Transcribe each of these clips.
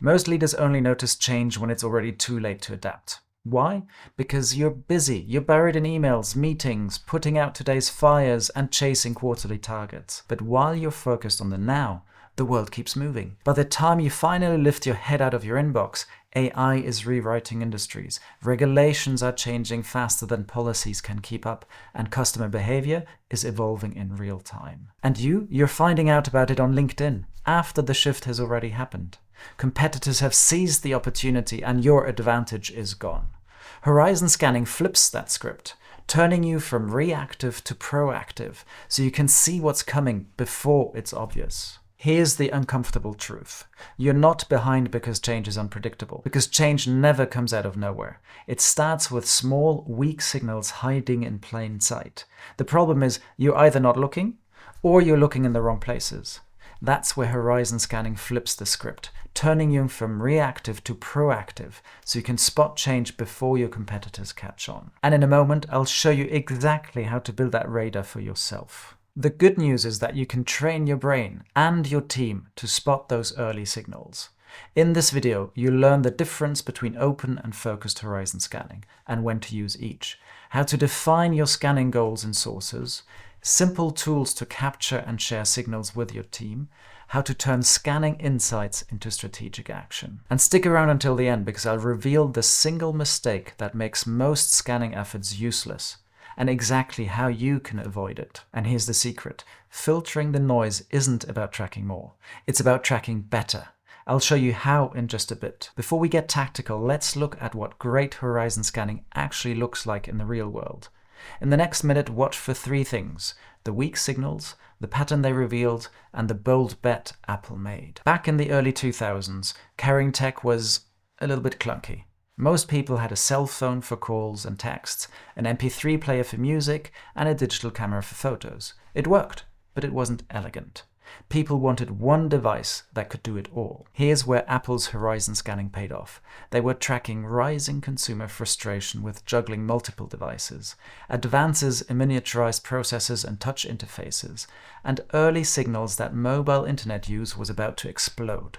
Most leaders only notice change when it's already too late to adapt. Why? Because you're busy, you're buried in emails, meetings, putting out today's fires, and chasing quarterly targets. But while you're focused on the now, the world keeps moving. By the time you finally lift your head out of your inbox, AI is rewriting industries, regulations are changing faster than policies can keep up, and customer behavior is evolving in real time. And you're finding out about it on LinkedIn, after the shift has already happened. Competitors have seized the opportunity and your advantage is gone. Horizon scanning flips that script, turning you from reactive to proactive, so you can see what's coming before it's obvious. Here's the uncomfortable truth. You're not behind because change is unpredictable, because change never comes out of nowhere. It starts with small, weak signals hiding in plain sight. The problem is you're either not looking, or you're looking in the wrong places. That's where horizon scanning flips the script, turning you from reactive to proactive, so you can spot change before your competitors catch on. And in a moment, I'll show you exactly how to build that radar for yourself. The good news is that you can train your brain and your team to spot those early signals. In this video, you'll learn the difference between open and focused horizon scanning, and when to use each, how to define your scanning goals and sources, simple tools to capture and share signals with your team, how to turn scanning insights into strategic action. And stick around until the end, because I'll reveal the single mistake that makes most scanning efforts useless, and exactly how you can avoid it. And here's the secret. Filtering the noise isn't about tracking more. It's about tracking better. I'll show you how in just a bit. Before we get tactical, let's look at what great horizon scanning actually looks like in the real world. In the next minute, watch for three things: the weak signals, the pattern they revealed, and the bold bet Apple made. Back in the early 2000s, carrying tech was a little bit clunky. Most people had a cell phone for calls and texts, an MP3 player for music, and a digital camera for photos. It worked, but it wasn't elegant. People wanted one device that could do it all. Here's where Apple's horizon scanning paid off. They were tracking rising consumer frustration with juggling multiple devices, advances in miniaturized processors and touch interfaces, and early signals that mobile internet use was about to explode.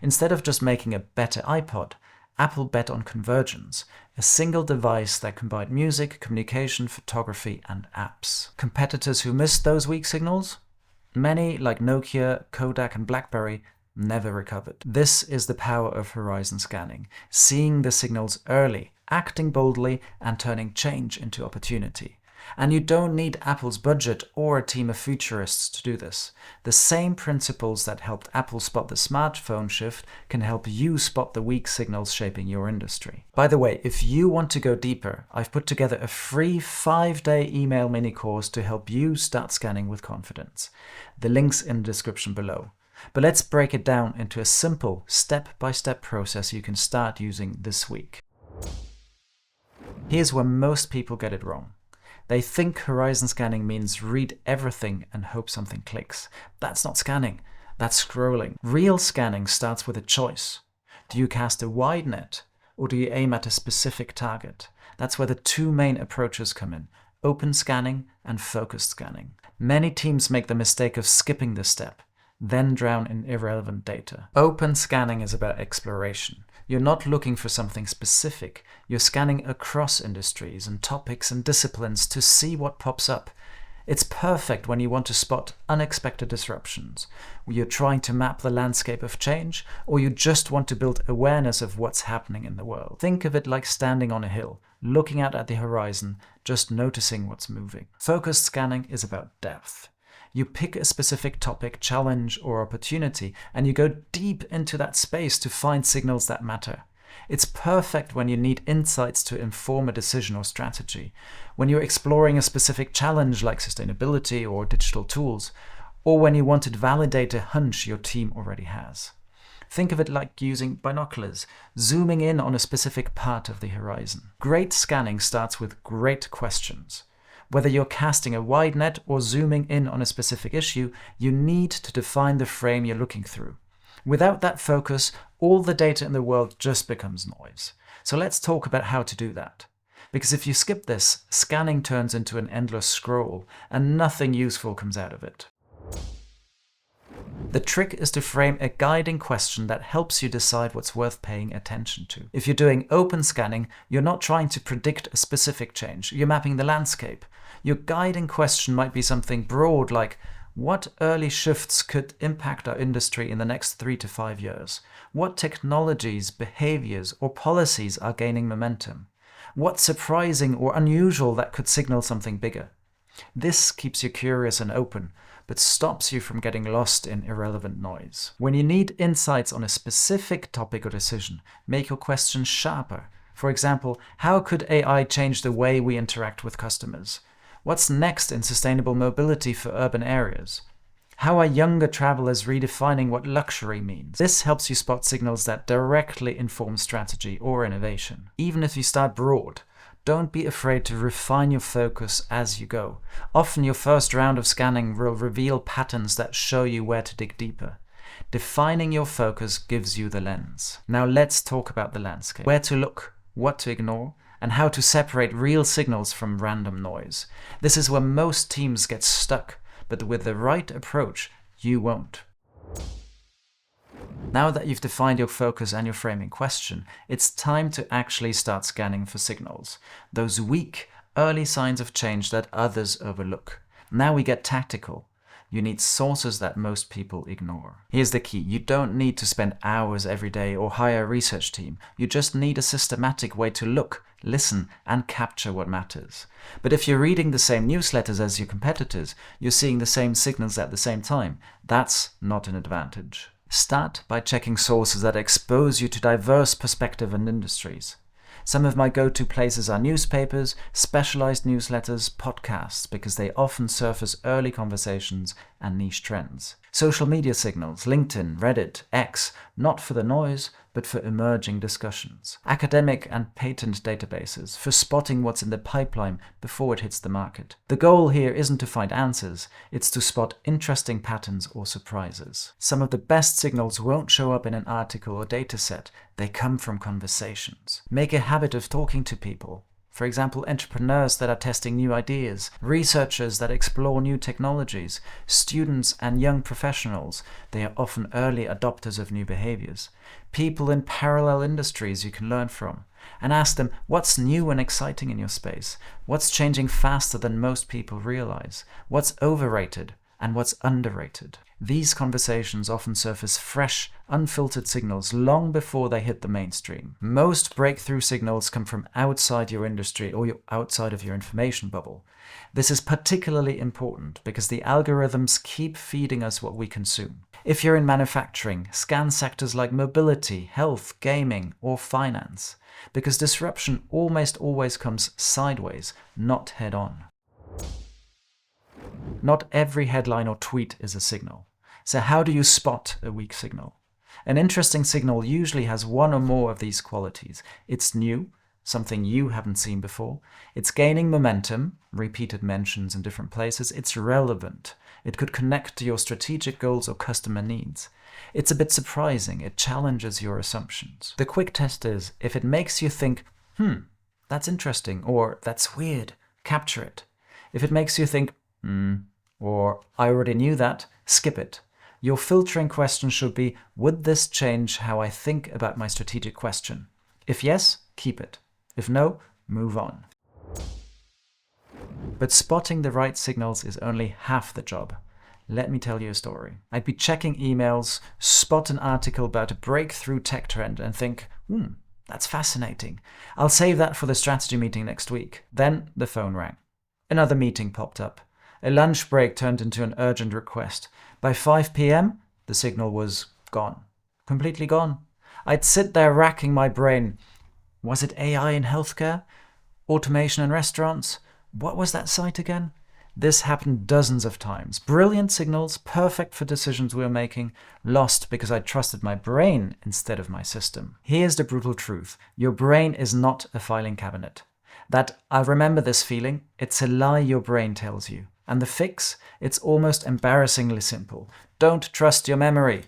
Instead of just making a better iPod, Apple bet on convergence, a single device that combined music, communication, photography, and apps. Competitors who missed those weak signals? Many, like Nokia, Kodak, and BlackBerry, never recovered. This is the power of horizon scanning, seeing the signals early, acting boldly, and turning change into opportunity. And you don't need Apple's budget or a team of futurists to do this. The same principles that helped Apple spot the smartphone shift can help you spot the weak signals shaping your industry. By the way, if you want to go deeper, I've put together a free 5-day email mini course to help you start scanning with confidence. The link's in the description below. But let's break it down into a simple step-by-step process you can start using this week. Here's where most people get it wrong. They think horizon scanning means read everything and hope something clicks. That's not scanning, that's scrolling. Real scanning starts with a choice. Do you cast a wide net, or do you aim at a specific target? That's where the two main approaches come in: open scanning and focused scanning. Many teams make the mistake of skipping this step, then drown in irrelevant data. Open scanning is about exploration. You're not looking for something specific. You're scanning across industries and topics and disciplines to see what pops up. It's perfect when you want to spot unexpected disruptions, when you're trying to map the landscape of change, or you just want to build awareness of what's happening in the world. Think of it like standing on a hill, looking out at the horizon, just noticing what's moving. Focused scanning is about depth. You pick a specific topic, challenge, or opportunity, and you go deep into that space to find signals that matter. It's perfect when you need insights to inform a decision or strategy, when you're exploring a specific challenge like sustainability or digital tools, or when you want to validate a hunch your team already has. Think of it like using binoculars, zooming in on a specific part of the horizon. Great scanning starts with great questions. Whether you're casting a wide net or zooming in on a specific issue, you need to define the frame you're looking through. Without that focus, all the data in the world just becomes noise. So let's talk about how to do that. Because if you skip this, scanning turns into an endless scroll, and nothing useful comes out of it. The trick is to frame a guiding question that helps you decide what's worth paying attention to. If you're doing open scanning, you're not trying to predict a specific change, you're mapping the landscape. Your guiding question might be something broad like, what early shifts could impact our industry in the next 3 to 5 years? What technologies, behaviors, or policies are gaining momentum? What's surprising or unusual that could signal something bigger? This keeps you curious and open, but stops you from getting lost in irrelevant noise. When you need insights on a specific topic or decision, make your question sharper. For example, how could AI change the way we interact with customers? What's next in sustainable mobility for urban areas? How are younger travelers redefining what luxury means? This helps you spot signals that directly inform strategy or innovation. Even if you start broad, don't be afraid to refine your focus as you go. Often your first round of scanning will reveal patterns that show you where to dig deeper. Defining your focus gives you the lens. Now let's talk about the landscape. Where to look, what to ignore, and how to separate real signals from random noise. This is where most teams get stuck, but with the right approach, you won't. Now that you've defined your focus and your framing question, it's time to actually start scanning for signals. Those weak, early signs of change that others overlook. Now we get tactical. You need sources that most people ignore. Here's the key. You don't need to spend hours every day or hire a research team. You just need a systematic way to look, listen, and capture what matters. But if you're reading the same newsletters as your competitors, you're seeing the same signals at the same time. That's not an advantage. Start by checking sources that expose you to diverse perspectives and industries. Some of my go-to places are newspapers, specialized newsletters, podcasts, because they often surface early conversations and niche trends. Social media signals, LinkedIn, Reddit, X, not for the noise, but for emerging discussions. Academic and patent databases, for spotting what's in the pipeline before it hits the market. The goal here isn't to find answers, it's to spot interesting patterns or surprises. Some of the best signals won't show up in an article or dataset, they come from conversations. Make a habit of talking to people. For example, entrepreneurs that are testing new ideas, researchers that explore new technologies, students and young professionals. They are often early adopters of new behaviors. People in parallel industries you can learn from. And ask them, what's new and exciting in your space? What's changing faster than most people realize? What's overrated and what's underrated? These conversations often surface fresh, unfiltered signals long before they hit the mainstream. Most breakthrough signals come from outside your industry or outside of your information bubble. This is particularly important because the algorithms keep feeding us what we consume. If you're in manufacturing, scan sectors like mobility, health, gaming, or finance, because disruption almost always comes sideways, not head-on. Not every headline or tweet is a signal. So how do you spot a weak signal? An interesting signal usually has one or more of these qualities. It's new, something you haven't seen before. It's gaining momentum, repeated mentions in different places. It's relevant. It could connect to your strategic goals or customer needs. It's a bit surprising. It challenges your assumptions. The quick test is, if it makes you think, that's interesting, or that's weird, capture it. If it makes you think, or I already knew that, skip it. Your filtering question should be, would this change how I think about my strategic question? If yes, keep it. If no, move on. But spotting the right signals is only half the job. Let me tell you a story. I'd be checking emails, spot an article about a breakthrough tech trend and think, that's fascinating. I'll save that for the strategy meeting next week. Then the phone rang. Another meeting popped up. A lunch break turned into an urgent request. By 5 p.m., the signal was gone. Completely gone. I'd sit there racking my brain. Was it AI in healthcare? Automation in restaurants? What was that site again? This happened dozens of times. Brilliant signals, perfect for decisions we were making, lost because I trusted my brain instead of my system. Here's the brutal truth. Your brain is not a filing cabinet. That I remember this feeling, it's a lie your brain tells you. And the fix? It's almost embarrassingly simple. Don't trust your memory.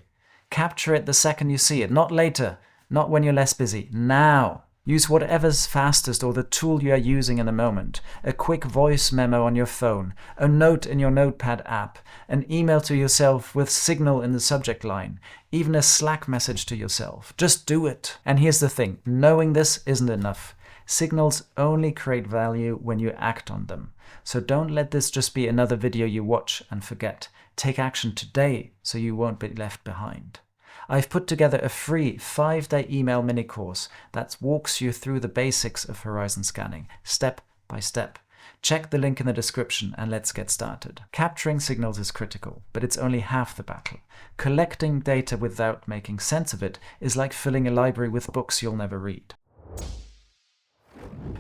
Capture it the second you see it, not later, not when you're less busy, now. Use whatever's fastest or the tool you are using in the moment. A quick voice memo on your phone, a note in your Notepad app, an email to yourself with Signal in the subject line, even a Slack message to yourself. Just do it. And here's the thing, knowing this isn't enough. Signals only create value when you act on them. So don't let this just be another video you watch and forget. Take action today so you won't be left behind. I've put together a free 5-day email mini course that walks you through the basics of horizon scanning, step by step. Check the link in the description and let's get started. Capturing signals is critical, but it's only half the battle. Collecting data without making sense of it is like filling a library with books you'll never read.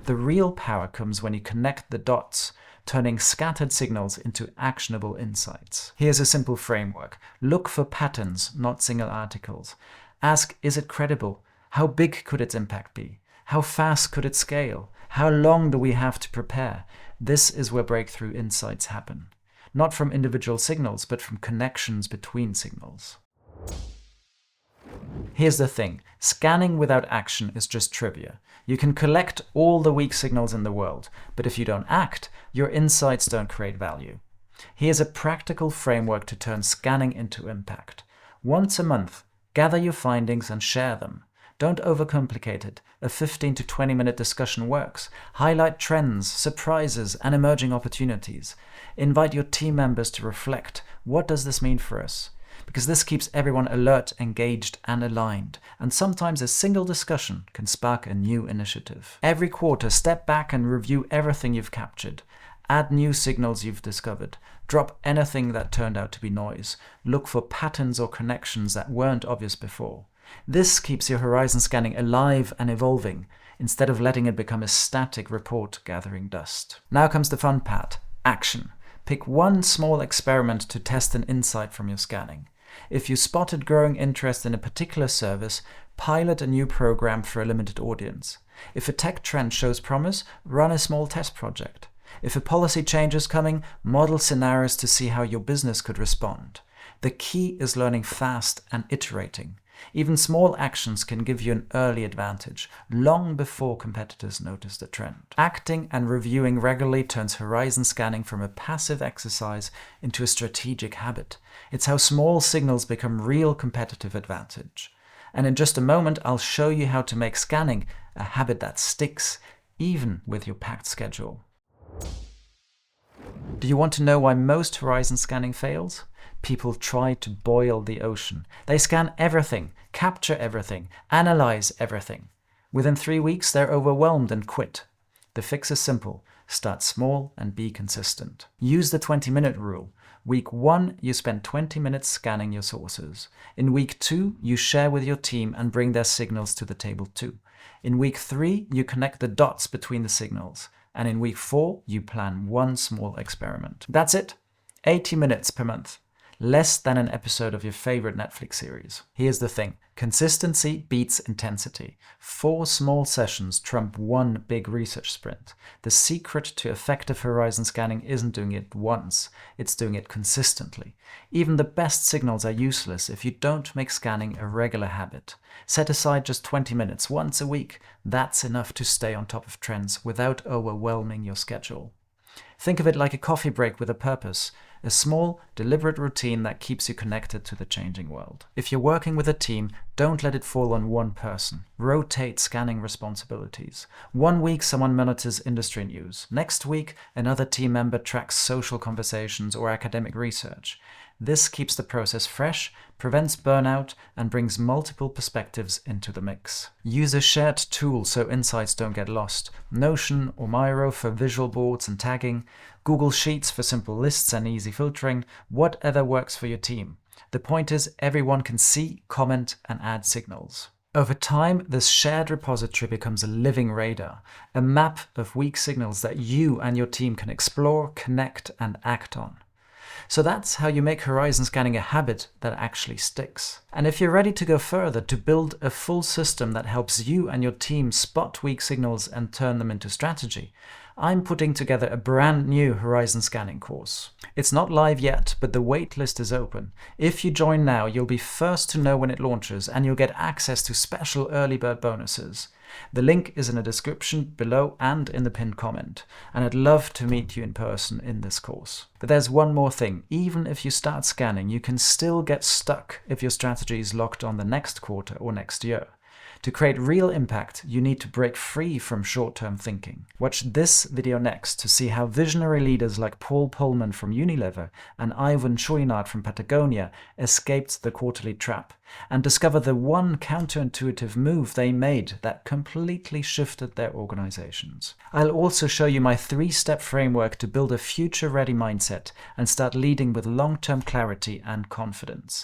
The real power comes when you connect the dots, turning scattered signals into actionable insights. Here's a simple framework. Look for patterns, not single articles. Ask, is it credible? How big could its impact be? How fast could it scale? How long do we have to prepare? This is where breakthrough insights happen. Not from individual signals, but from connections between signals. Here's the thing, scanning without action is just trivia. You can collect all the weak signals in the world, but if you don't act, your insights don't create value. Here's a practical framework to turn scanning into impact. Once a month, gather your findings and share them. Don't overcomplicate it. A 15 to 20-minute discussion works. Highlight trends, surprises, and emerging opportunities. Invite your team members to reflect. What does this mean for us? Because this keeps everyone alert, engaged, and aligned. And sometimes a single discussion can spark a new initiative. Every quarter, step back and review everything you've captured. Add new signals you've discovered. Drop anything that turned out to be noise. Look for patterns or connections that weren't obvious before. This keeps your horizon scanning alive and evolving, instead of letting it become a static report gathering dust. Now comes the fun part, action. Pick one small experiment to test an insight from your scanning. If you spotted growing interest in a particular service, pilot a new program for a limited audience. If a tech trend shows promise, run a small test project. If a policy change is coming, model scenarios to see how your business could respond. The key is learning fast and iterating. Even small actions can give you an early advantage, long before competitors notice the trend. Acting and reviewing regularly turns horizon scanning from a passive exercise into a strategic habit. It's how small signals become real competitive advantage. And in just a moment, I'll show you how to make scanning a habit that sticks, even with your packed schedule. Do you want to know why most horizon scanning fails? People try to boil the ocean. They scan everything, capture everything, analyze everything. Within 3 weeks, they're overwhelmed and quit. The fix is simple. Start small and be consistent. Use the 20-minute rule. Week 1, you spend 20 minutes scanning your sources. In week 2, you share with your team and bring their signals to the table too. In week 3, you connect the dots between the signals. And in week 4, you plan one small experiment. That's it. 80 minutes per month. Less than an episode of your favorite Netflix series. Here's the thing. Consistency beats intensity. 4 small sessions trump 1 big research sprint. The secret to effective horizon scanning isn't doing it once, it's doing it consistently. Even the best signals are useless if you don't make scanning a regular habit. Set aside just 20 minutes once a week. That's enough to stay on top of trends without overwhelming your schedule. Think of it like a coffee break with a purpose, a small, deliberate routine that keeps you connected to the changing world. If you're working with a team, don't let it fall on one person. Rotate scanning responsibilities. 1 week someone monitors industry news. Next week, another team member tracks social conversations or academic research. This keeps the process fresh, prevents burnout, and brings multiple perspectives into the mix. Use a shared tool so insights don't get lost. Notion or Miro for visual boards and tagging. Google Sheets for simple lists and easy filtering. Whatever works for your team. The point is, everyone can see, comment, and add signals. Over time, this shared repository becomes a living radar, a map of weak signals that you and your team can explore, connect, and act on. So that's how you make horizon scanning a habit that actually sticks. And if you're ready to go further, to build a full system that helps you and your team spot weak signals and turn them into strategy, I'm putting together a brand new Horizon scanning course. It's not live yet, but the waitlist is open. If you join now, you'll be first to know when it launches, and you'll get access to special early bird bonuses. The link is in the description below and in the pinned comment, and I'd love to meet you in person in this course. But there's one more thing. Even if you start scanning, you can still get stuck if your strategy is locked on the next quarter or next year. To create real impact, you need to break free from short-term thinking. Watch this video next to see how visionary leaders like Paul Polman from Unilever and Ivan Chouinard from Patagonia escaped the quarterly trap, and discover the one counterintuitive move they made that completely shifted their organizations. I'll also show you my 3-step framework to build a future-ready mindset and start leading with long-term clarity and confidence.